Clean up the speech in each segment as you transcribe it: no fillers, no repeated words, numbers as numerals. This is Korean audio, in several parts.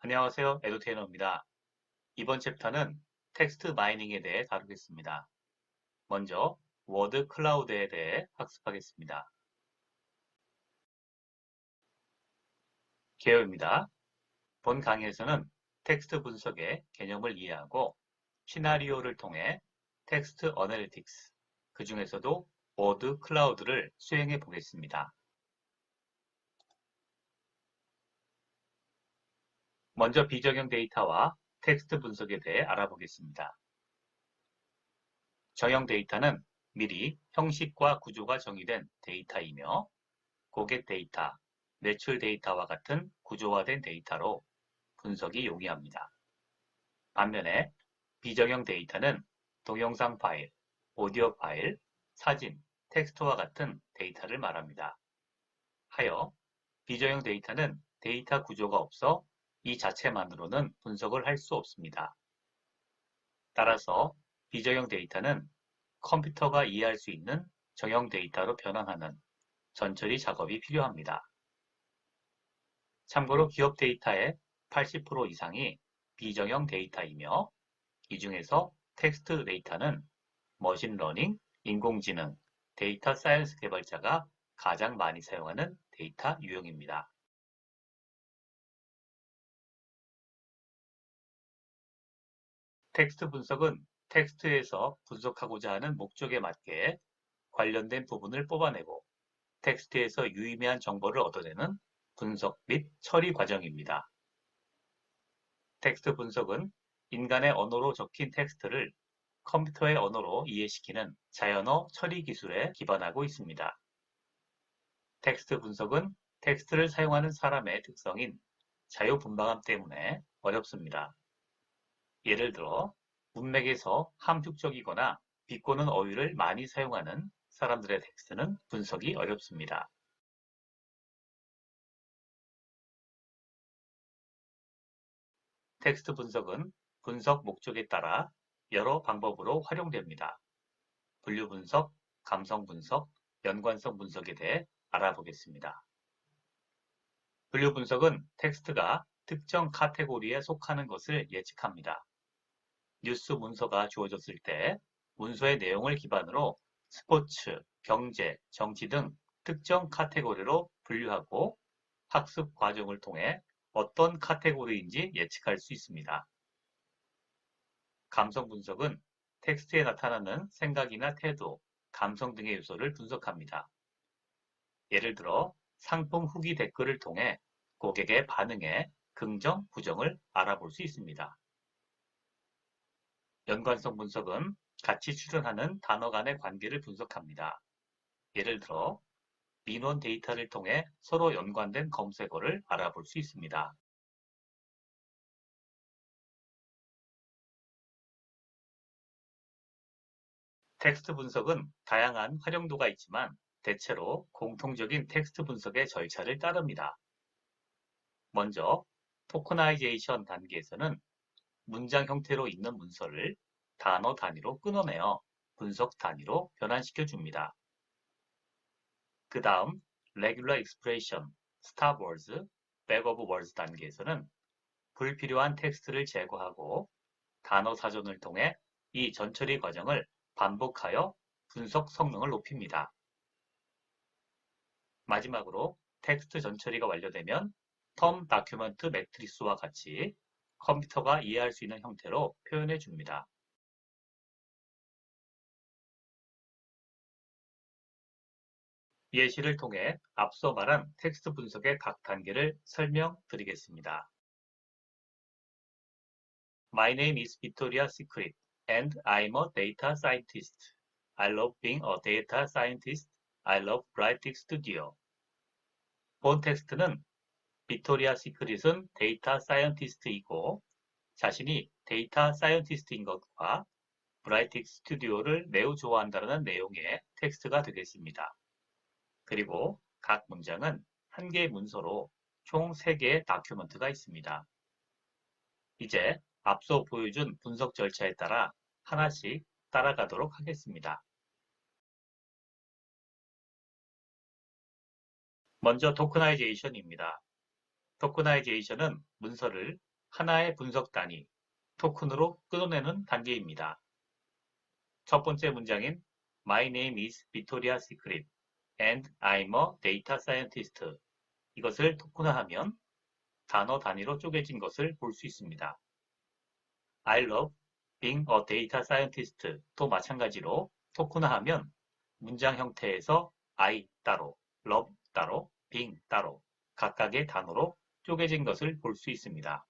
안녕하세요. 에듀테이너입니다. 이번 챕터는 텍스트 마이닝에 대해 다루겠습니다. 먼저 워드 클라우드에 대해 학습하겠습니다. 개요입니다. 본 강의에서는 텍스트 분석의 개념을 이해하고 시나리오를 통해 텍스트 어널리틱스, 그 중에서도 워드 클라우드를 수행해 보겠습니다. 먼저 비정형 데이터와 텍스트 분석에 대해 알아보겠습니다. 정형 데이터는 미리 형식과 구조가 정의된 데이터이며 고객 데이터, 매출 데이터와 같은 구조화된 데이터로 분석이 용이합니다. 반면에 비정형 데이터는 동영상 파일, 오디오 파일, 사진, 텍스트와 같은 데이터를 말합니다. 하여 비정형 데이터는 데이터 구조가 없어 이 자체만으로는 분석을 할 수 없습니다. 따라서 비정형 데이터는 컴퓨터가 이해할 수 있는 정형 데이터로 변환하는 전처리 작업이 필요합니다. 참고로 기업 데이터의 80% 이상이 비정형 데이터이며 이 중에서 텍스트 데이터는 머신러닝, 인공지능, 데이터 사이언스 개발자가 가장 많이 사용하는 데이터 유형입니다. 텍스트 분석은 텍스트에서 분석하고자 하는 목적에 맞게 관련된 부분을 뽑아내고 텍스트에서 유의미한 정보를 얻어내는 분석 및 처리 과정입니다. 텍스트 분석은 인간의 언어로 적힌 텍스트를 컴퓨터의 언어로 이해시키는 자연어 처리 기술에 기반하고 있습니다. 텍스트 분석은 텍스트를 사용하는 사람의 특성인 자유분방함 때문에 어렵습니다. 예를 들어 문맥에서 함축적이거나 비꼬는 어휘를 많이 사용하는 사람들의 텍스트는 분석이 어렵습니다. 텍스트 분석은 분석 목적에 따라 여러 방법으로 활용됩니다. 분류 분석, 감성 분석, 연관성 분석에 대해 알아보겠습니다. 분류 분석은 텍스트가 특정 카테고리에 속하는 것을 예측합니다. 뉴스 문서가 주어졌을 때 문서의 내용을 기반으로 스포츠, 경제, 정치 등 특정 카테고리로 분류하고 학습 과정을 통해 어떤 카테고리인지 예측할 수 있습니다. 감성 분석은 텍스트에 나타나는 생각이나 태도, 감성 등의 요소를 분석합니다. 예를 들어 상품 후기 댓글을 통해 고객의 반응에 긍정, 부정을 알아볼 수 있습니다. 연관성 분석은 같이 출연하는 단어 간의 관계를 분석합니다. 예를 들어 민원 데이터를 통해 서로 연관된 검색어를 알아볼 수 있습니다. 텍스트 분석은 다양한 활용도가 있지만 대체로 공통적인 텍스트 분석의 절차를 따릅니다. 먼저 토커나이제이션 단계에서는 문장 형태로 있는 문서를 단어 단위로 끊어내어 분석 단위로 변환시켜 줍니다. 그 다음 Regular Expression, Stop Words, Back of Words 단계에서는 불필요한 텍스트를 제거하고 단어 사전을 통해 이 전처리 과정을 반복하여 분석 성능을 높입니다. 마지막으로 텍스트 전처리가 완료되면 텀 다큐먼트 매트리스와 같이 컴퓨터가 이해할 수 있는 형태로 표현해 줍니다. 예시를 통해 앞서 말한 텍스트 분석의 각 단계를 설명드리겠습니다. My name is Victoria Secret and I'm a data scientist. I love being a data scientist. I love Writing Studio. 본 텍스트는 빅토리아 시크릿은 데이터 사이언티스트이고 자신이 데이터 사이언티스트인 것과 브라이틱 스튜디오를 매우 좋아한다는 내용의 텍스트가 되겠습니다. 그리고 각 문장은 한 개의 문서로 총 3개의 다큐먼트가 있습니다. 이제 앞서 보여준 분석 절차에 따라 하나씩 따라가도록 하겠습니다. 먼저 토커나이제이션입니다. 토커나이제이션은 문서를 하나의 분석 단위, 토큰으로 끊어내는 단계입니다. 첫 번째 문장인 My name is Victoria Secret and I'm a data scientist. 이것을 토큰화하면 단어 단위로 쪼개진 것을 볼 수 있습니다. I love being a data scientist도 마찬가지로 토큰화하면 문장 형태에서 I 따로, love 따로, being 따로 각각의 단어로 쪼개진 것을 볼 수 있습니다.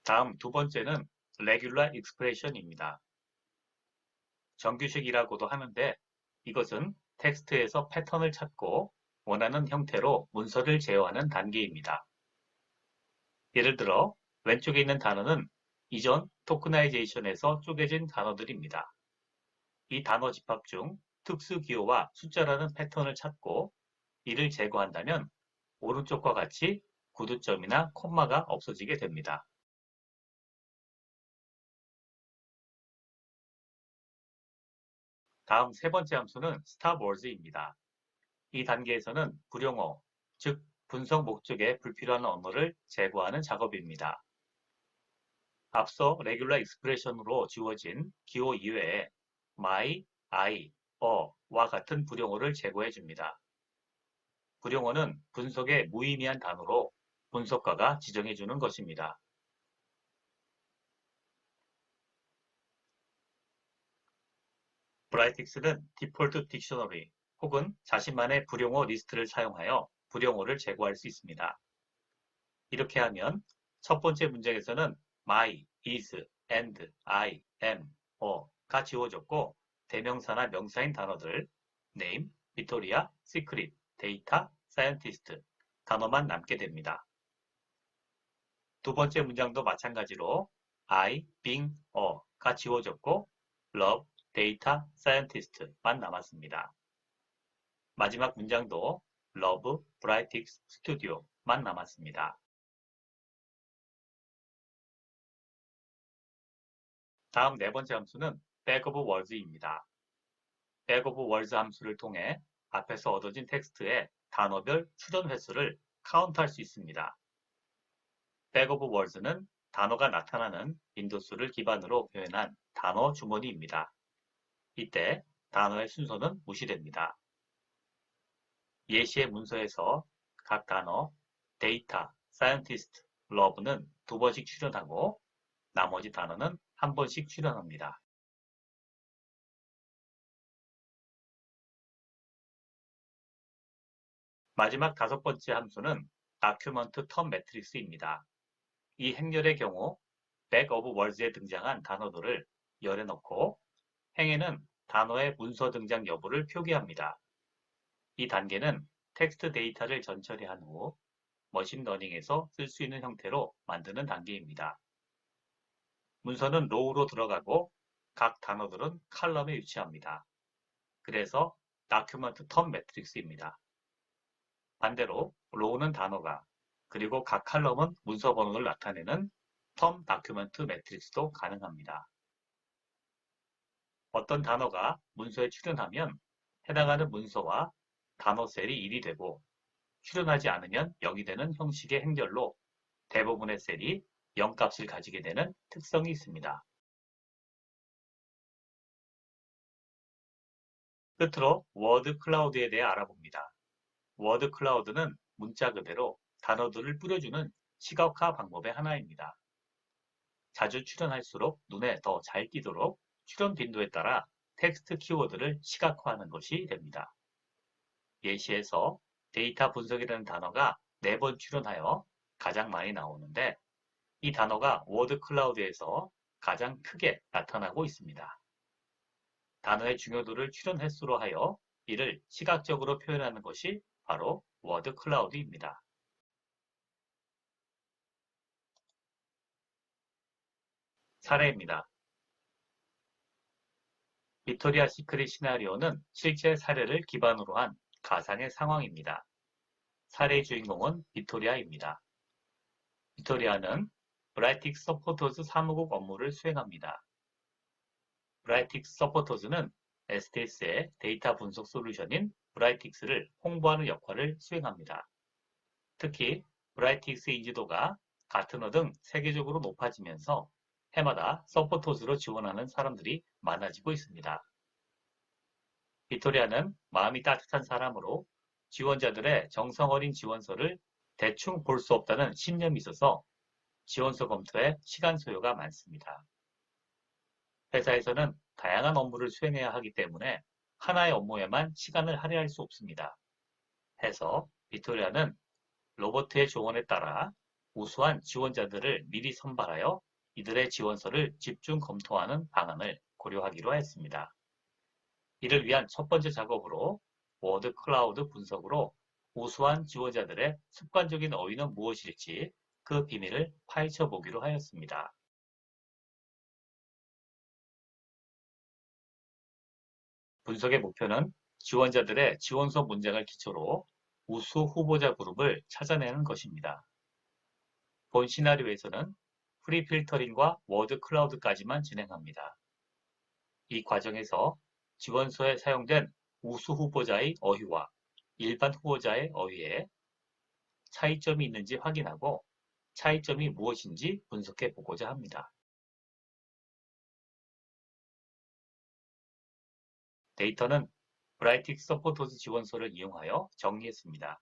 다음 두 번째는 regular expression입니다. 정규식이라고도 하는데 이것은 텍스트에서 패턴을 찾고 원하는 형태로 문서를 제어하는 단계입니다. 예를 들어 왼쪽에 있는 단어는 이전 토크나이제이션에서 쪼개진 단어들입니다. 이 단어 집합 중 특수 기호와 숫자라는 패턴을 찾고 이를 제거한다면 오른쪽과 같이 구두점이나 콤마가 없어지게 됩니다. 다음 세 번째 함수는 stop words입니다. 이 단계에서는 불용어, 즉 분석 목적에 불필요한 언어를 제거하는 작업입니다. 앞서 레귤러 익스프레션으로 지워진 기호 이외에 my, I, 와 같은 불용어를 제거해 줍니다. 불용어는 분석에 무의미한 단어로 분석가가 지정해 주는 것입니다. 브라이틱스는 디폴트 딕셔너리 혹은 자신만의 불용어 리스트를 사용하여 불용어를 제거할 수 있습니다. 이렇게 하면 첫 번째 문장에서는 my, is, and, I, am, 가 지워졌고 대명사나 명사인 단어들 name, Victoria, secret, data, scientist 단어만 남게 됩니다. 두 번째 문장도 마찬가지로 I, being, 가 지워졌고 love, data, scientist만 남았습니다. 마지막 문장도 love, brightix, studio만 남았습니다. 다음 네 번째 함수는 bag of words입니다. bag of words 함수를 통해 앞에서 얻어진 텍스트의 단어별 출연 횟수를 카운트할 수 있습니다. bag of words는 단어가 나타나는 빈도수를 기반으로 표현한 단어 주머니입니다. 이때 단어의 순서는 무시됩니다. 예시의 문서에서 각 단어 데이터, 사이언티스트, 러브는 두 번씩 출연하고 나머지 단어는 한 번씩 출연합니다. 마지막 다섯 번째 함수는 다큐먼트 텀 매트릭스입니다. 이 행렬의 경우 back of words에 등장한 단어들을 열에 넣고 행에는 단어의 문서 등장 여부를 표기합니다. 이 단계는 텍스트 데이터를 전처리한 후 머신러닝에서 쓸 수 있는 형태로 만드는 단계입니다. 문서는 로우로 들어가고 각 단어들은 칼럼에 위치합니다. 그래서 다큐먼트 텀 매트릭스입니다. 반대로 로우는 단어가 그리고 각 칼럼은 문서 번호를 나타내는 텀 다큐먼트 매트릭스도 가능합니다. 어떤 단어가 문서에 출연하면 해당하는 문서와 단어 셀이 1이 되고 출연하지 않으면 0이 되는 형식의 행렬로 대부분의 셀이 0값을 가지게 되는 특성이 있습니다. 끝으로 워드 클라우드에 대해 알아봅니다. 워드 클라우드는 문자 그대로 단어들을 뿌려주는 시각화 방법의 하나입니다. 자주 출연할수록 눈에 더 잘 띄도록 출연 빈도에 따라 텍스트 키워드를 시각화하는 것이 됩니다. 예시에서 데이터 분석이라는 단어가 4번 출연하여 가장 많이 나오는데 이 단어가 워드 클라우드에서 가장 크게 나타나고 있습니다. 단어의 중요도를 출연 횟수로 하여 이를 시각적으로 표현하는 것이 바로 워드 클라우드입니다. 사례입니다. 빅토리아 시크릿 시나리오는 실제 사례를 기반으로 한 가상의 상황입니다. 사례의 주인공은 빅토리아입니다. 빅토리아는 브라이틱스 서포터즈 사무국 업무를 수행합니다. 브라이틱스 서포터즈는 STS의 데이터 분석 솔루션인 브라이틱스를 홍보하는 역할을 수행합니다. 특히 브라이틱스 인지도가 가트너 등 세계적으로 높아지면서 해마다 서포터즈로 지원하는 사람들이 많아지고 있습니다. 빅토리아는 마음이 따뜻한 사람으로 지원자들의 정성 어린 지원서를 대충 볼 수 없다는 신념이 있어서 지원서 검토에 시간 소요가 많습니다. 회사에서는 다양한 업무를 수행해야 하기 때문에 하나의 업무에만 시간을 할애할 수 없습니다. 해서 빅토리아는 로버트의 조언에 따라 우수한 지원자들을 미리 선발하여 이들의 지원서를 집중 검토하는 방안을 고려하기로 했습니다. 이를 위한 첫 번째 작업으로 워드 클라우드 분석으로 우수한 지원자들의 습관적인 어휘는 무엇일지 그 비밀을 파헤쳐 보기로 하였습니다. 분석의 목표는 지원자들의 지원서 문장을 기초로 우수 후보자 그룹을 찾아내는 것입니다. 본 시나리오에서는 프리필터링과 워드 클라우드까지만 진행합니다. 이 과정에서 지원서에 사용된 우수 후보자의 어휘와 일반 후보자의 어휘에 차이점이 있는지 확인하고 차이점이 무엇인지 분석해 보고자 합니다. 데이터는 브라이틱 서포터즈 지원서를 이용하여 정리했습니다.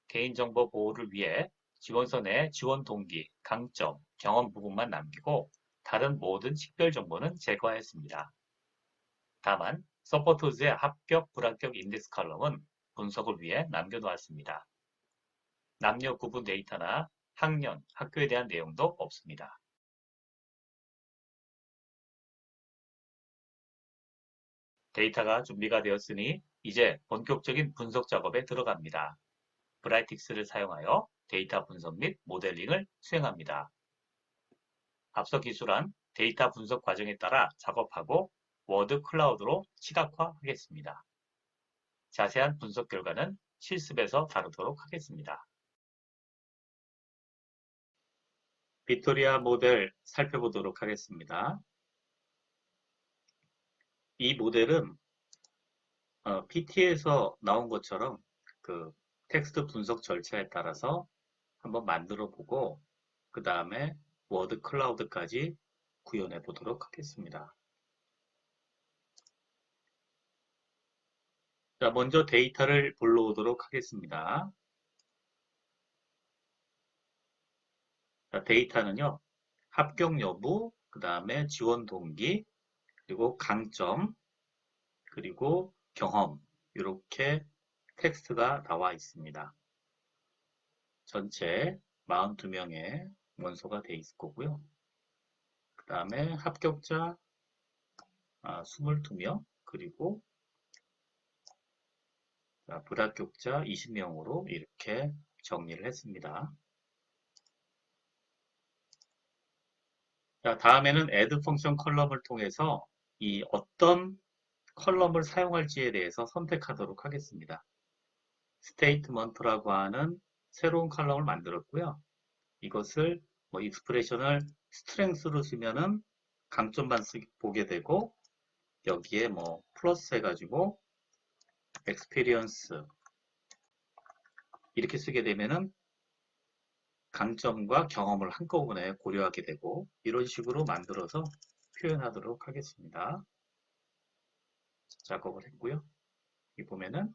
개인정보 보호를 위해 지원서 내 지원 동기, 강점, 경험 부분만 남기고 다른 모든 식별 정보는 제거하였습니다. 다만 서포터즈의 합격, 불합격 인덱스 칼럼은 분석을 위해 남겨놓았습니다. 남녀 구분 데이터나 학년, 학교에 대한 내용도 없습니다. 데이터가 준비가 되었으니 이제 본격적인 분석 작업에 들어갑니다. 브라이틱스를 사용하여 데이터 분석 및 모델링을 수행합니다. 앞서 기술한 데이터 분석 과정에 따라 작업하고 워드 클라우드로 시각화하겠습니다. 자세한 분석 결과는 실습에서 다루도록 하겠습니다. 빅토리아 모델 살펴보도록 하겠습니다. 이 모델은 PT에서 나온 것처럼 그 텍스트 분석 절차에 따라서 한번 만들어 보고 그 다음에 워드 클라우드까지 구현해 보도록 하겠습니다. 자, 먼저 데이터를 불러오도록 하겠습니다. 자, 데이터는요, 합격 여부, 그 다음에 지원 동기, 그리고 강점, 그리고 경험, 이렇게 텍스트가 나와 있습니다. 전체 42명의 원소가 되어 있을 거고요. 그 다음에 합격자 22명, 그리고 불합격자 20명으로 이렇게 정리를 했습니다. 자, 다음에는 add 펑션 컬럼을 통해서 이 어떤 컬럼을 사용할지에 대해서 선택하도록 하겠습니다. 스테이트먼트라고 하는 새로운 컬럼을 만들었고요. 이것을 익스프레션을 스트렝스로 쓰면은 강점만 보게 되고 여기에 플러스 해가지고 experience 이렇게 쓰게 되면은 강점과 경험을 한꺼번에 고려하게 되고 이런 식으로 만들어서 표현하도록 하겠습니다. 작업을 했고요. 여기 보면은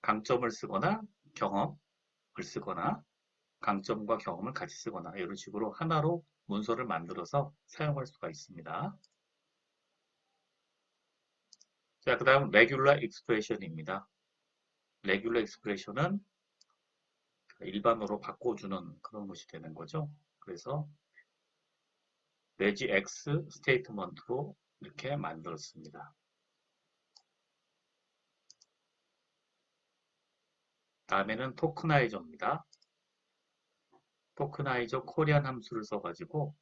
강점을 쓰거나 경험을 쓰거나 강점과 경험을 같이 쓰거나 이런 식으로 하나로 문서를 만들어서 사용할 수가 있습니다. 자, 그 다음 regular expression입니다. regular expression은 일반어로 바꿔주는 그런 것이 되는 거죠. 그래서 내지 X 스테이트먼트로 이렇게 만들었습니다. 다음에는 토크나이저입니다. 토크나이저 코리안 함수를 써가지고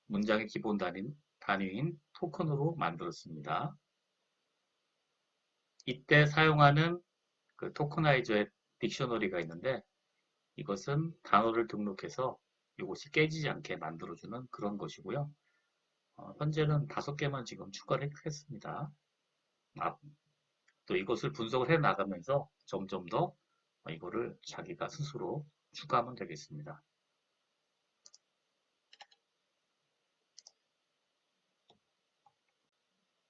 문장의 기본 단위인 토큰으로 만들었습니다. 이때 사용하는 그 토크나이저의 딕셔너리가 있는데 이것은 단어를 등록해서 이것이 깨지지 않게 만들어주는 그런 것이고요. 현재는 5개만 지금 추가를 했습니다. 또 이것을 분석을 해 나가면서 점점 더 이거를 자기가 스스로 추가하면 되겠습니다.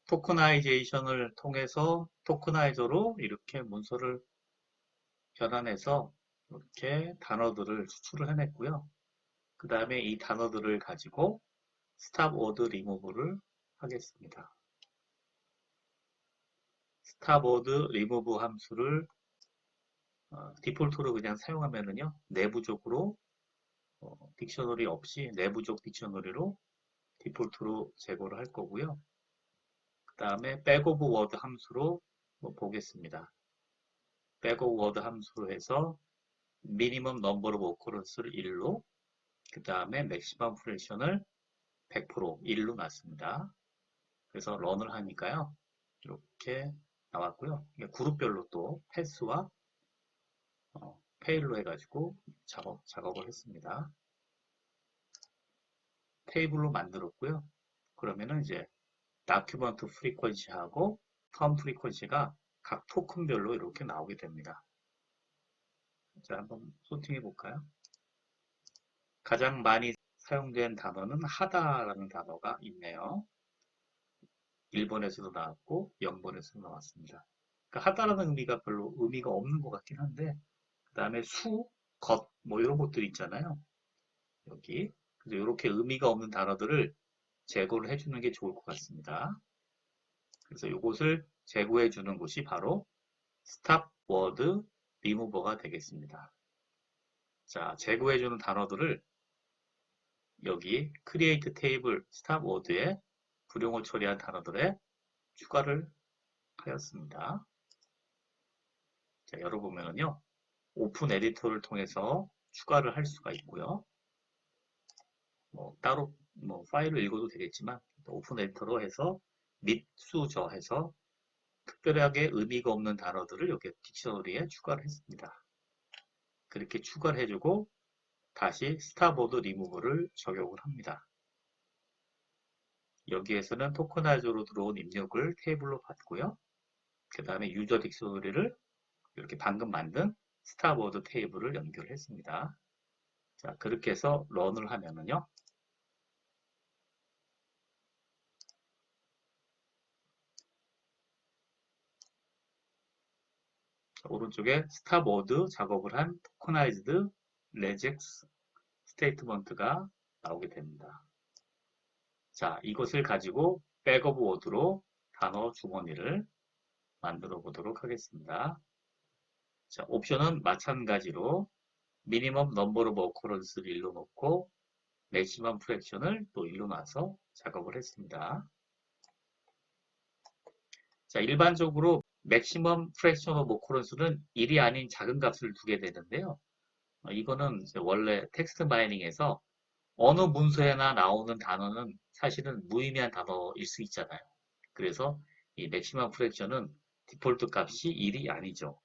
토크나이제이션을 통해서 토크나이저로 이렇게 문서를 변환해서 이렇게 단어들을 추출을 해냈고요. 그 다음에 이 단어들을 가지고 스탑 워드 리무브를 하겠습니다. 스탑 워드 리무브 함수를 디폴트로 그냥 사용하면은요, 내부적으로 딕셔너리 없이 내부적 딕셔너리로 디폴트로 제거를 할 거고요. 그 다음에 백오브 워드 함수로 보겠습니다. 백오브 워드 함수로 해서 미니멈 넘버 오브 오커런스를 1로, 그 다음에 맥시멈 프레션을 100% 1로 놨습니다. 그래서 런을 하니까요, 이렇게 나왔고요. 그룹별로 또 패스와 페일로 해가지고 작업을 했습니다. 테이블로 만들었고요. 그러면은 이제 다큐먼트 프리퀀시하고 텀 프리퀀시가 각 토큰별로 이렇게 나오게 됩니다. 자, 한번 소팅해 볼까요? 가장 많이 사용된 단어는 하다라는 단어가 있네요. 1번에서도 나왔고 0번에서도 나왔습니다. 그러니까 하다라는 의미가 별로 의미가 없는 것 같긴 한데, 그 다음에 수, 것, 뭐 이런 것들 있잖아요. 여기. 그래서 이렇게 의미가 없는 단어들을 제거를 해주는 게 좋을 것 같습니다. 그래서 이것을 제거해 주는 곳이 바로 스탑 워드 리무버가 되겠습니다. 자, 제거해 주는 단어들을 여기 크리에이트 테이블 스탑 워드에 불용을 처리한 단어들에 추가를 하였습니다. 자, 열어보면요. 오픈 에디터를 통해서 추가를 할 수가 있고요. 따로 파일을 읽어도 되겠지만 오픈 에디터로 해서 밑수저 해서 특별하게 의미가 없는 단어들을 여기 딕셔너리에 추가를 했습니다. 그렇게 추가를 해주고 다시 스타보드 리무브를 적용을 합니다. 여기에서는 토커나이저로 들어온 입력을 테이블로 받고요. 그 다음에 유저 딕셔너리를 이렇게 방금 만든 스타보드 테이블을 연결했습니다. 자, 그렇게 해서 런을 하면은요. 오른쪽에 스탑워드 작업을 한 토커나이즈드 레젝스 스테이트먼트가 나오게 됩니다. 자, 이것을 가지고 백오브 워드로 단어 주머니를 만들어 보도록 하겠습니다. 자, 옵션은 마찬가지로 미니멈 넘버 오브 어커런스를 1로 놓고 맥시멈 프랙션을 또 1로 놔서 작업을 했습니다. 자, 일반적으로 맥시멈 프랙션 오브 어커런스는 1이 아닌 작은 값을 두게 되는데요. 이거는 원래 텍스트 마이닝에서 어느 문서에나 나오는 단어는 사실은 무의미한 단어일 수 있잖아요. 그래서 이 맥시멈 프랙션은 디폴트 값이 1이 아니죠.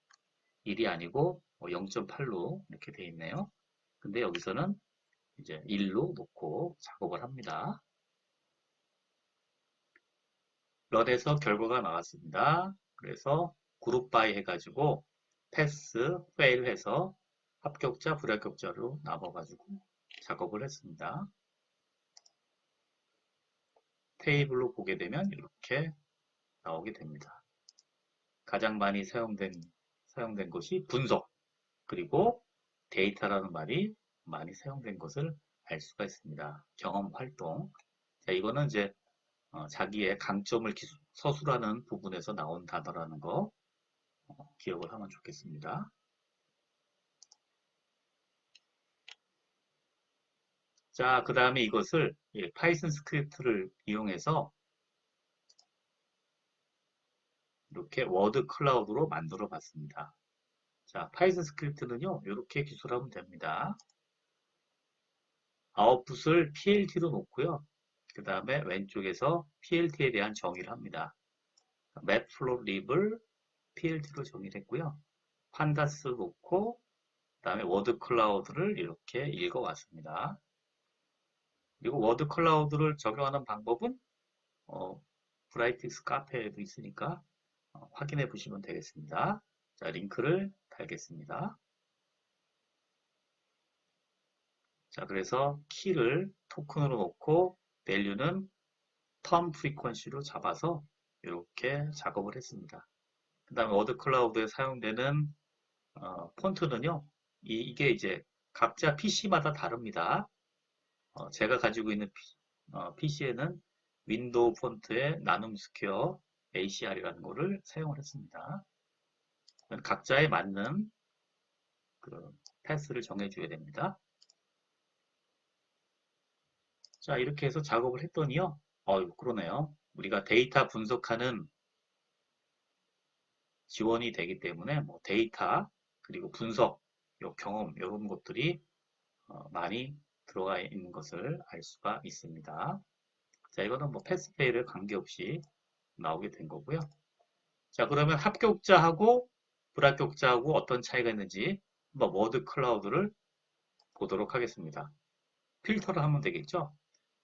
1이 아니고 0.8로 이렇게 되어 있네요. 근데 여기서는 이제 1로 놓고 작업을 합니다. 런에서 결과가 나왔습니다. 그래서 그룹 바이 해가지고 패스, 페일 해서 합격자, 불합격자로 나눠가지고 작업을 했습니다. 테이블로 보게 되면 이렇게 나오게 됩니다. 가장 많이 사용된 것이 분석, 그리고 데이터라는 말이 많이 사용된 것을 알 수가 있습니다. 경험 활동. 자, 이거는 이제 자기의 강점을 서술하는 부분에서 나온 단어라는 거 기억을 하면 좋겠습니다. 자, 그 다음에 이것을 파이썬 스크립트를 이용해서 이렇게 워드 클라우드로 만들어 봤습니다. 자, 파이썬 스크립트는요, 이렇게 기술하면 됩니다. 아웃풋을 PLT로 놓고요. 그 다음에 왼쪽에서 PLT에 대한 정의를 합니다. 맵플롯립을 PLT로 정의를 했고요. 판다스 놓고 그 다음에 워드 클라우드를 이렇게 읽어왔습니다. 그리고 워드 클라우드를 적용하는 방법은 브라이틱스 카페에도 있으니까 확인해 보시면 되겠습니다. 자, 링크를 달겠습니다. 자, 그래서 키를 토큰으로 놓고 밸류는 텀 프리퀀시로 잡아서 이렇게 작업을 했습니다. 그 다음에 워드 클라우드에 사용되는 폰트는요. 이게 이제 각자 PC마다 다릅니다. 제가 가지고 있는 PC에는 윈도우 폰트의 나눔 스퀘어 ACR이라는 거를 사용을 했습니다. 각자에 맞는 그 패스를 정해줘야 됩니다. 자, 이렇게 해서 작업을 했더니요. 그러네요. 우리가 데이터 분석하는 지원이 되기 때문에 뭐 데이터 그리고 분석, 경험 이런 것들이 많이 들어가 있는 것을 알 수가 있습니다. 자, 이거는 뭐 패스페이를 관계없이 나오게 된 거고요. 자, 그러면 합격자하고 불합격자하고 어떤 차이가 있는지 한번 워드 클라우드를 보도록 하겠습니다. 필터를 하면 되겠죠?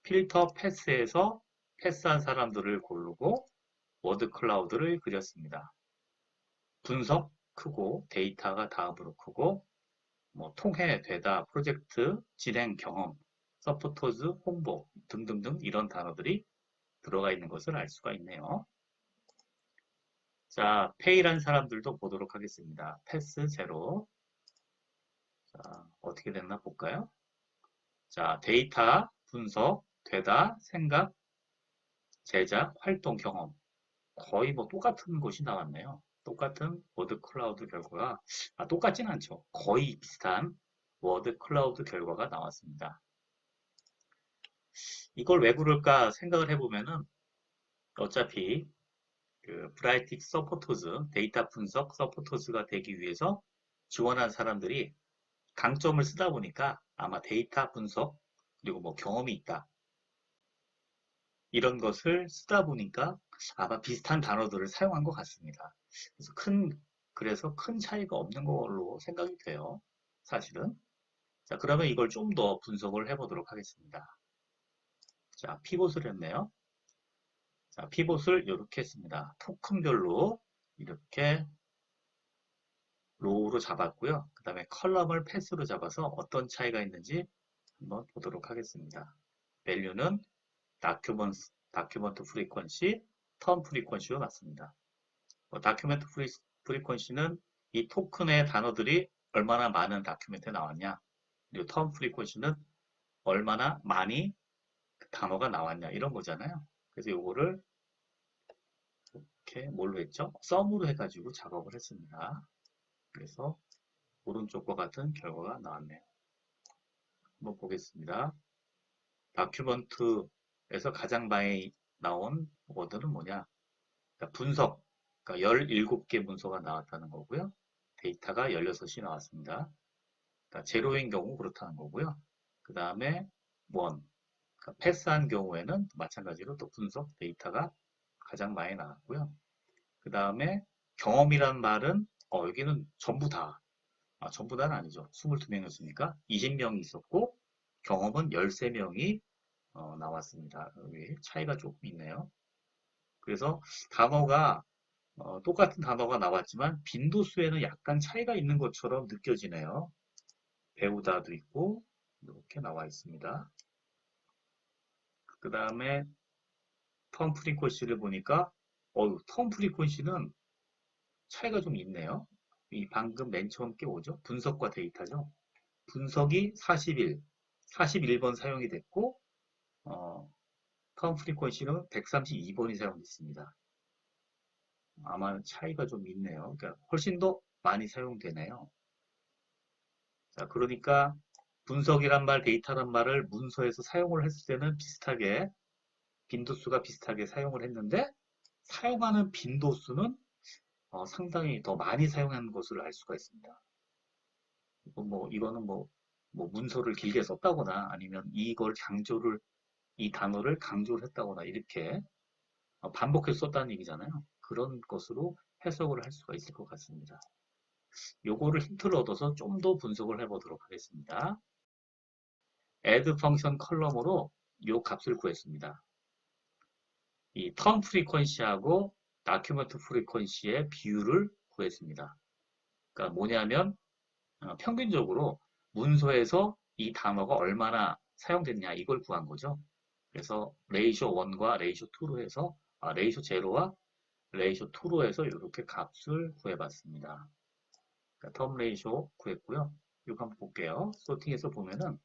필터 패스에서 패스한 사람들을 고르고 워드 클라우드를 그렸습니다. 분석 크고 데이터가 다음으로 크고 뭐 통해, 되다, 프로젝트, 진행 경험, 서포터즈, 홍보 등등등 이런 단어들이 들어가 있는 것을 알 수가 있네요. 자, 페이란 사람들도 보도록 하겠습니다. 패스 제로. 자, 어떻게 됐나 볼까요? 자, 데이터, 분석, 되다, 생각, 제작, 활동, 경험. 거의 뭐 똑같은 것이 나왔네요. 똑같은 워드 클라우드 결과가, 똑같진 않죠. 거의 비슷한 워드 클라우드 결과가 나왔습니다. 이걸 왜 그럴까 생각을 해보면은 어차피 그 브라이틱 서포터즈, 데이터 분석 서포터즈가 되기 위해서 지원한 사람들이 강점을 쓰다 보니까 아마 데이터 분석 그리고 뭐 경험이 있다. 이런 것을 쓰다 보니까 아마 비슷한 단어들을 사용한 것 같습니다. 그래서 큰 차이가 없는 걸로 생각이 돼요. 사실은. 자, 그러면 이걸 좀 더 분석을 해보도록 하겠습니다. 자, 피봇을 했네요. 자, 피봇을 이렇게 했습니다. 토큰별로 이렇게 로우로 잡았고요. 그 다음에 컬럼을 패스로 잡아서 어떤 차이가 있는지 한번 보도록 하겠습니다. 밸류는 다큐먼트 프리퀀시, 턴 프리퀀시로 놨습니다. 다큐멘트 프리퀀시는 이 토큰의 단어들이 얼마나 많은 다큐멘트에 나왔냐, 그리고 턴 프리퀀시는 얼마나 많이 단어가 나왔냐 이런 거잖아요. 그래서 이거를 이렇게 뭘로 했죠? 썸으로 해가지고 작업을 했습니다. 그래서 오른쪽과 같은 결과가 나왔네요. 한번 보겠습니다. 다큐먼트에서 가장 많이 나온 워드는 뭐냐? 그러니까 분석, 그러니까 17개 문서가 나왔다는 거고요. 데이터가 16이 나왔습니다. 그러니까 제로인 경우 그렇다는 거고요. 그 다음에 원, 그러니까 패스한 경우에는 마찬가지로 또 분석 데이터가 가장 많이 나왔고요. 그 다음에 경험이란 말은 여기는 전부 다, 전부 다는 아니죠. 22명이었으니까 20명이 있었고 경험은 13명이 나왔습니다. 여기 차이가 조금 있네요. 그래서 단어가 똑같은 단어가 나왔지만 빈도수에는 약간 차이가 있는 것처럼 느껴지네요. 배우다도 있고 이렇게 나와 있습니다. 그 다음에 턴 프리퀀시를 보니까 턴 프리퀀시는 차이가 좀 있네요. 이 방금 맨 처음 게 오죠? 분석과 데이터죠. 분석이 41번 사용이 됐고 턴 프리퀀시는 132번이 사용됐습니다. 아마 차이가 좀 있네요. 그러니까 훨씬 더 많이 사용되네요. 자, 그러니까 분석이란 말, 데이터란 말을 문서에서 사용을 했을 때는 비슷하게 빈도수가 비슷하게 사용을 했는데 사용하는 빈도수는 상당히 더 많이 사용하는 것을 알 수가 있습니다. 이거는 뭐 문서를 길게 썼다거나 아니면 이 단어를 강조를 했다거나 이렇게 반복해서 썼다는 얘기잖아요. 그런 것으로 해석을 할 수가 있을 것 같습니다. 요거를 힌트를 얻어서 좀 더 분석을 해보도록 하겠습니다. add 펑션 컬럼으로 요 값을 구했습니다. 이 텀 프리퀀시하고 다큐멘트 프리퀀시의 비율을 구했습니다. 그러니까 뭐냐면 평균적으로 문서에서 이 단어가 얼마나 사용됐냐 이걸 구한 거죠. 그래서 레이쇼 1과 레이쇼 2로 해서 레이쇼 0와 레이쇼 2로 해서 이렇게 값을 구해봤습니다. 그러니까 텀 레이쇼 구했고요. 이거 한번 볼게요. 소팅해서 보면은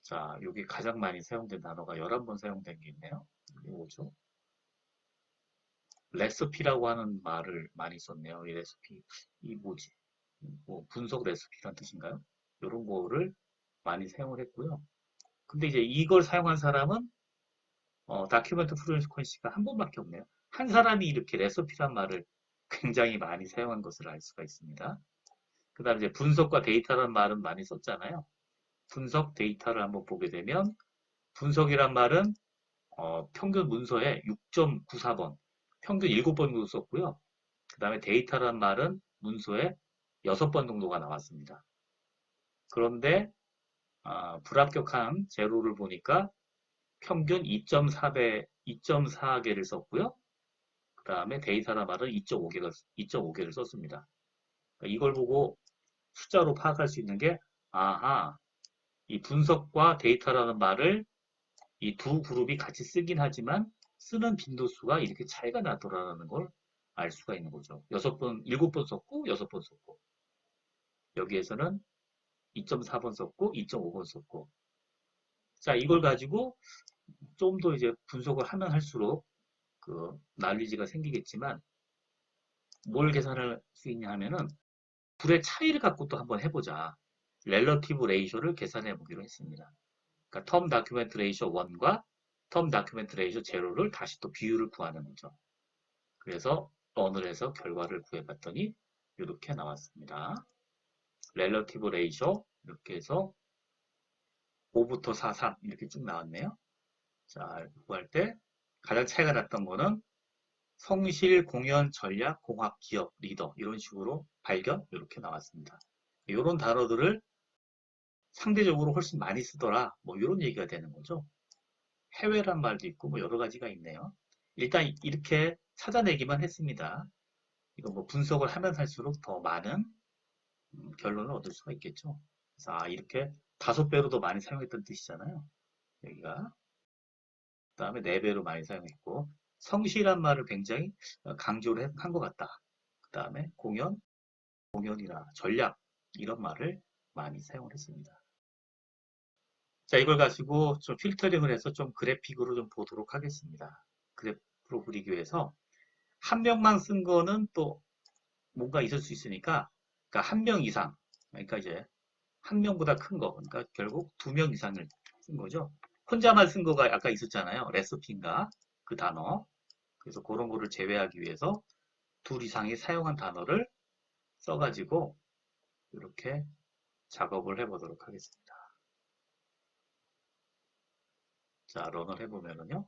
자, 여기 가장 많이 사용된 단어가 11번 사용된 게 있네요. 이게 뭐죠? 레시피라고 하는 말을 많이 썼네요. 이 레시피. 이 뭐지? 뭐 분석 레시피란 뜻인가요? 이런 거를 많이 사용을 했고요. 근데 이제 이걸 사용한 사람은 다큐멘트 프리퀀시가 한 번밖에 없네요. 한 사람이 이렇게 레시피란 말을 굉장히 많이 사용한 것을 알 수가 있습니다. 그 다음에 이제 분석과 데이터란 말은 많이 썼잖아요. 분석 데이터를 한번 보게 되면 분석이란 말은 평균 문서에 6.94번, 평균 7번 정도 썼고요. 그 다음에 데이터란 말은 문서에 6번 정도가 나왔습니다. 그런데 불합격한 제로를 보니까 평균 2.4개를 썼고요. 그 다음에 데이터란 말은 2.5개를 썼습니다. 그러니까 이걸 보고 숫자로 파악할 수 있는 게 아하, 이 분석과 데이터라는 말을 이 두 그룹이 같이 쓰긴 하지만 쓰는 빈도수가 이렇게 차이가 나더라는 걸 알 수가 있는 거죠. 7번 썼고 6번 썼고 여기에서는 2.4번 썼고 2.5번 썼고 자 이걸 가지고 좀 더 이제 분석을 하면 할수록 그 난리지가 생기겠지만 뭘 계산할 수 있냐 하면은 둘의 차이를 갖고 또 한번 해보자. 렐러티브 레이쇼를 계산해 보기로 했습니다. 그러니까 텀 다큐멘트 레이쇼 1과 텀 다큐멘트 레이쇼 0를 다시 또 비율을 구하는 거죠. 그래서 런을 해서 결과를 구해봤더니 이렇게 나왔습니다. 렐러티브 레이쇼 이렇게 해서 5부터 4, 3 이렇게 쭉 나왔네요. 자, 구할 때 가장 차이가 났던 거는 성실, 공연, 전략, 공학, 기업, 리더 이런 식으로 발견 이렇게 나왔습니다. 이런 단어들을 상대적으로 훨씬 많이 쓰더라 뭐 이런 얘기가 되는 거죠. 해외란 말도 있고 뭐 여러 가지가 있네요. 일단 이렇게 찾아내기만 했습니다. 이거 뭐 분석을 하면 할수록 더 많은 결론을 얻을 수가 있겠죠. 그래서 이렇게 5배로 더 많이 사용했던 뜻이잖아요. 여기가. 그 다음에 4배로 많이 사용했고 성실한 말을 굉장히 강조를 한 것 같다. 그 다음에 공연이나 전략 이런 말을 많이 사용을 했습니다. 자, 이걸 가지고 좀 필터링을 해서 좀 그래픽으로 좀 보도록 하겠습니다. 그래프로 그리기 위해서 한 명만 쓴 거는 또 뭔가 있을 수 있으니까 그러니까 한 명 이상 그러니까 이제 한 명보다 큰 거 그러니까 결국 2명 이상을 쓴 거죠. 혼자만 쓴 거가 아까 있었잖아요. 레시피인가 그 단어. 그래서 그런 거를 제외하기 위해서 둘 이상이 사용한 단어를 써가지고 이렇게 작업을 해보도록 하겠습니다. 자, 런을 해보면은요.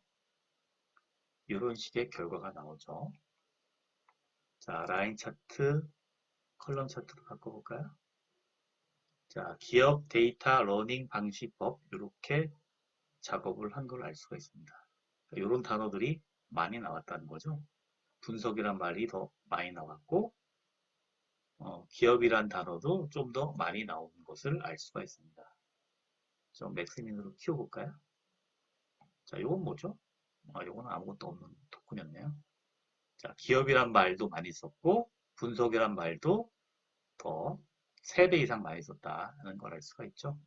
이런 식의 결과가 나오죠. 자, 라인 차트, 컬럼 차트로 바꿔볼까요? 자, 기업 데이터 러닝 방식법 이렇게 작업을 한 걸 알 수가 있습니다. 이런 단어들이 많이 나왔다는 거죠. 분석이란 말이 더 많이 나왔고 기업이란 단어도 좀 더 많이 나오는 것을 알 수가 있습니다. 좀 맥스민으로 키워볼까요? 자, 이건 뭐죠? 이거는 아무것도 없는 토큰이었네요. 자, 기업이란 말도 많이 썼고 분석이란 말도 더 3배 이상 많이 썼다는 걸 알 수가 있죠.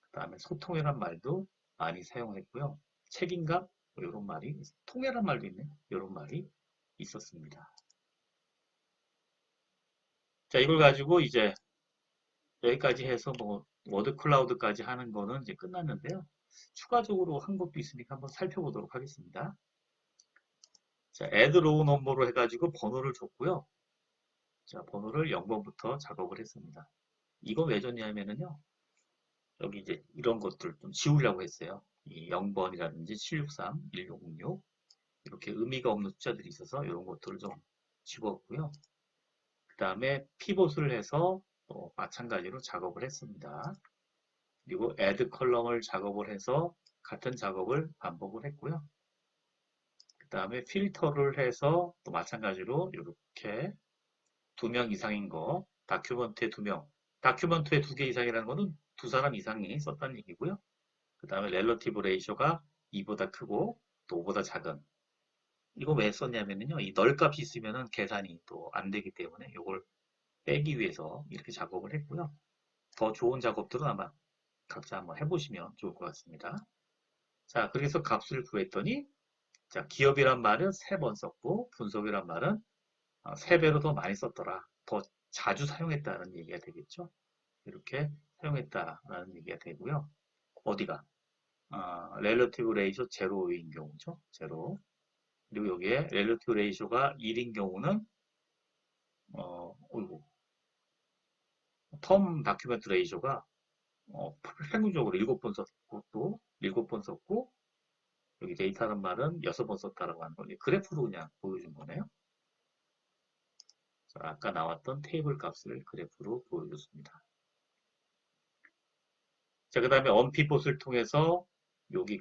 그 다음에 소통이란 말도 많이 사용했고요. 책임감 뭐 이런 말이 통해란 말도 있네요. 이런 말이 있었습니다. 자, 이걸 가지고 이제 여기까지 해서 뭐 워드 클라우드까지 하는 거는 이제 끝났는데요. 추가적으로 한 것도 있으니까 한번 살펴보도록 하겠습니다. 자, add row number로 해가지고 번호를 줬고요. 자, 번호를 0번부터 작업을 했습니다. 이건 왜 줬냐면요. 여기 이제 이런 것들 좀 지우려고 했어요. 이 0번이라든지 763, 1606 이렇게 의미가 없는 숫자들이 있어서 이런 것들을 좀 집었고요. 그 다음에 피봇을 해서 또 마찬가지로 작업을 했습니다. 그리고 add 컬럼을 작업을 해서 같은 작업을 반복을 했고요. 그 다음에 필터를 해서 또 마찬가지로 이렇게 2명 이상인 거, 다큐먼트에 2명, 다큐먼트에 2개 이상이라는 거는 2사람 이상이 썼다는 얘기고요. 그 다음에 렐러티브 레이쇼가 2보다 크고 또 5보다 작은. 이거 왜 썼냐면요. 이 널값이 있으면은 계산이 또 안 되기 때문에 이걸 빼기 위해서 이렇게 작업을 했고요. 더 좋은 작업들은 아마 각자 한번 해보시면 좋을 것 같습니다. 자, 그래서 값을 구했더니, 자, 기업이란 말은 3번 썼고, 분석이란 말은 3배로 더 많이 썼더라. 더 자주 사용했다는 얘기가 되겠죠. 이렇게 사용했다라는 얘기가 되고요. 어디가? relative ratio 제로인 경우죠. 제로. 그리고 여기에 relative ratio가 1인 경우는, 어이구, 텀 다큐멘트 레이쇼가 평균적으로 7번 썼고, 또 7번 썼고, 여기 데이터란 말은 6번 썼다라고 하는 거니 그래프로 그냥 보여준 거네요. 자, 아까 나왔던 테이블 값을 그래프로 보여줬습니다. 자, 그 다음에 언피봇을 통해서 여기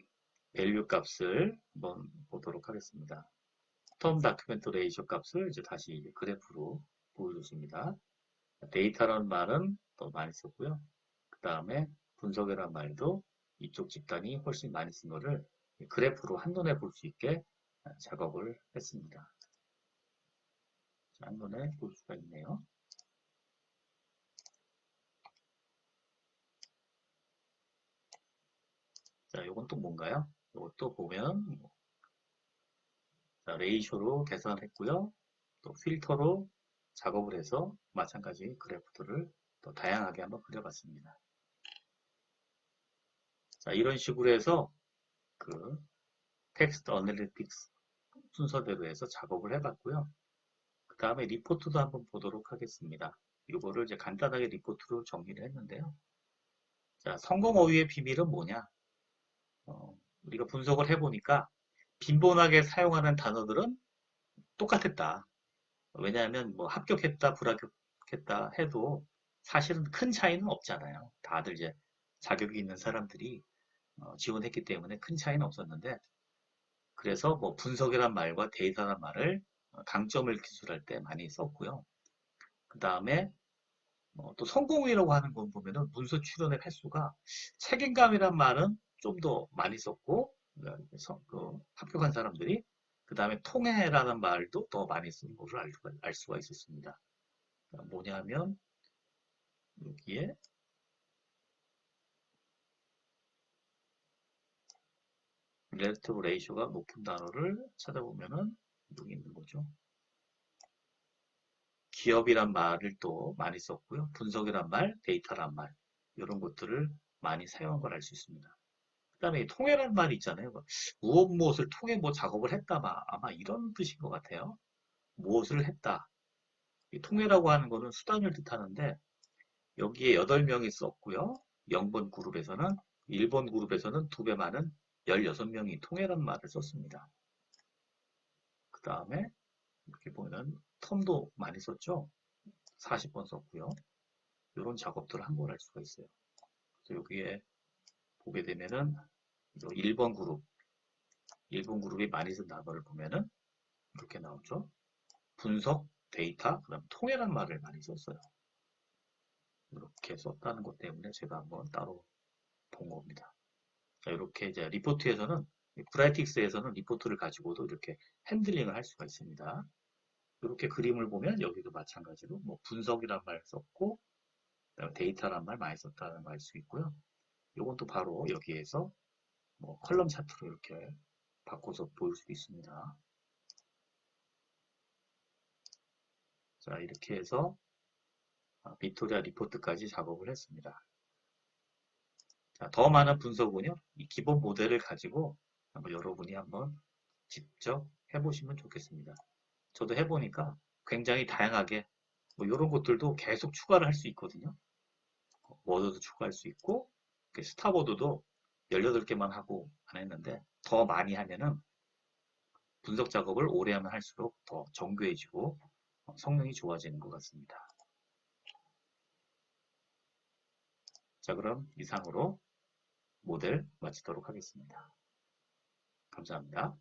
밸류 값을 한번 보도록 하겠습니다. 텀 다큐멘트 레이쇼 값을 이제 다시 그래프로 보여줬습니다. 데이터라는 말은 더 많이 썼고요. 그 다음에 분석이라는 말도 이쪽 집단이 훨씬 많이 쓴 거를 그래프로 한눈에 볼 수 있게 작업을 했습니다. 한눈에 볼 수가 있네요. 자, 이건 또 뭔가요? 이것도 보면 자, 레이쇼로 계산했고요. 또 필터로 작업을 해서 마찬가지 그래프들을 또 다양하게 한번 그려봤습니다. 자, 이런 식으로 해서 그 텍스트 어널리틱스 순서대로 해서 작업을 해봤고요. 그 다음에 리포트도 한번 보도록 하겠습니다. 이거를 이제 간단하게 리포트로 정리를 했는데요. 자, 성공 어휘의 비밀은 뭐냐? 우리가 분석을 해보니까 빈번하게 사용하는 단어들은 똑같았다. 왜냐하면 뭐 합격했다, 불합격했다 해도 사실은 큰 차이는 없잖아요. 다들 이제 자격이 있는 사람들이 지원했기 때문에 큰 차이는 없었는데 그래서 뭐 분석이란 말과 데이터란 말을 강점을 기술할 때 많이 썼고요. 그 다음에 또 성공이라고 하는 건 보면은 문서 출연의 횟수가 책임감이란 말은 좀 더 많이 썼고 그 합격한 사람들이 그 다음에 통해라는 말도 더 많이 쓴 것을 알 수가 있었습니다. 뭐냐면 여기에 relative ratio가 높은 단어를 찾아보면은 여기 있는 거죠. 기업이란 말을 또 많이 썼고요. 분석이란 말, 데이터란 말 이런 것들을 많이 사용한 걸 알 수 있습니다. 그 다음에 통해란 말이 있잖아요. 무엇을 통해 뭐 작업을 했다 아마 이런 뜻인 것 같아요. 무엇을 했다. 이 통해라고 하는 거는 수단을 뜻하는데 여기에 8명이 썼고요. 0번 그룹에서는 1번 그룹에서는 2배 많은 16명이 통해란 말을 썼습니다. 그 다음에 이렇게 보면 텀도 많이 썼죠. 40번 썼고요. 이런 작업들을 한 번 할 수가 있어요. 그래서 여기에 보게 되면은 1번 그룹, 1번 그룹이 많이 쓴 단어를 보면은 이렇게 나오죠. 분석, 데이터, 그다음 통해란 말을 많이 썼어요. 이렇게 썼다는 것 때문에 제가 한번 따로 본 겁니다. 자, 이렇게 이제 리포트에서는 브라이틱스에서는 리포트를 가지고도 이렇게 핸들링을 할 수가 있습니다. 이렇게 그림을 보면 여기도 마찬가지로 뭐 분석이란 말 썼고 데이터란 말 많이 썼다는 걸 알 수 있고요. 이건 또 바로 여기에서 뭐 컬럼 차트로 이렇게 바꿔서 보일 수 있습니다. 자, 이렇게 해서 빅토리아 리포트까지 작업을 했습니다. 자, 더 많은 분석은요, 이 기본 모델을 가지고 한번 여러분이 한번 직접 해보시면 좋겠습니다. 저도 해보니까 굉장히 다양하게 뭐 이런 것들도 계속 추가를 할 수 있거든요. 워드도 추가할 수 있고 스타보드도 18개만 하고 안 했는데 더 많이 하면은 분석 작업을 오래 하면 할수록 더 정교해지고 성능이 좋아지는 것 같습니다. 자, 그럼 이상으로 모델 마치도록 하겠습니다. 감사합니다.